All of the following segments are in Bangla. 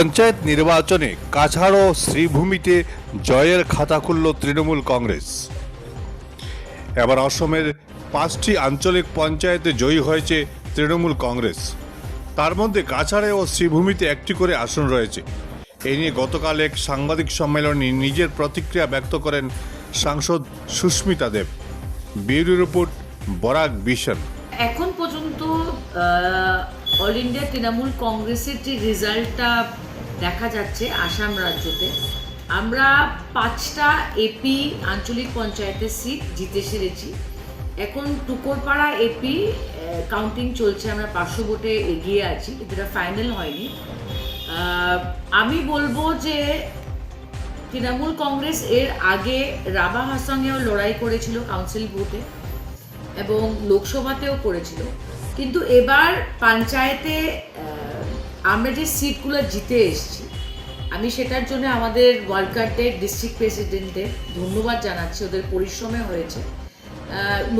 পঞ্চায়েত নির্বাচনে কাছাড় ও শ্রীভূমিতে জয়ের খাতা খুলল তৃণমূল কংগ্রেস। এবার অসমের 5টি আঞ্চলিক পঞ্চায়েতে জয়ী হয়েছে তৃণমূল কংগ্রেস। তার মধ্যে কাছাড়ে ও শ্রীভূমিতে একটি করে আসন রয়েছে। এই নিয়ে গতকাল এক সাংবাদিক সম্মেলনে নিজের প্রতিক্রিয়া ব্যক্ত করেন সাংসদ Sushmita Dev. Bureau report, Barak vision. এখন পর্যন্ত অল ইন্ডিয়া তৃণমূল কংগ্রেসের যে রেজাল্টটা দেখা যাচ্ছে আসাম রাজ্যতে, আমরা 5টা এপি আঞ্চলিক পঞ্চায়েতের সিট জিতে সেরেছি। এখন টুকরপাড়া এপি কাউন্টিং চলছে, আমরা 500 ভোটে এগিয়ে আছি, কিন্তু এটা ফাইনাল হয়নি। আমি বলবো যে তৃণমূল কংগ্রেস এর আগে রাবা হাসংয়েও লড়াই করেছিল কাউন্সিল ভোটে এবং লোকসভাতেও করেছিল, কিন্তু এবার পঞ্চায়েতে আমরা যে সিটগুলো জিতে এসেছি, আমি সেটার জন্য আমাদের ওয়ার্কারদের, ডিস্ট্রিক্ট প্রেসিডেন্টদের ধন্যবাদ জানাচ্ছি। ওদের পরিশ্রমে হয়েছে।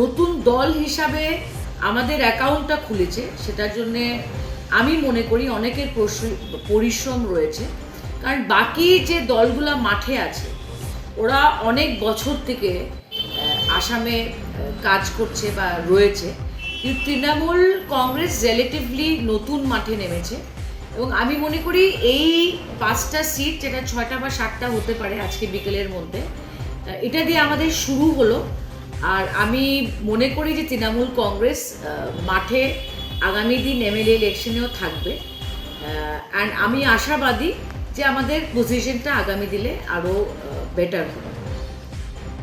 নতুন দল হিসাবে আমাদের অ্যাকাউন্টটা খুলেছে, সেটার জন্যে আমি মনে করি অনেকের পরিশ্রম রয়েছে। কারণ বাকি যে দলগুলো মাঠে আছে, ওরা অনেক বছর থেকে আসামে কাজ করছে বা রয়েছে, কিন্তু তৃণমূল কংগ্রেস রিলেটিভলি নতুন মাঠে নেমেছে। এবং আমি মনে করি এই 5টা সিট, যেটা 6টা বা 7টা হতে পারে আজকে বিকেলের মধ্যে, এটা দিয়ে আমাদের শুরু হলো। আর আমি মনে করি যে তৃণমূল কংগ্রেস মাঠে আগামী দিন এমএলএ ইলেকশনেও থাকবে। অ্যান্ড আমি আশাবাদী যে আমাদের পজিশনটা আগামী দিনে আরও বেটার হবে।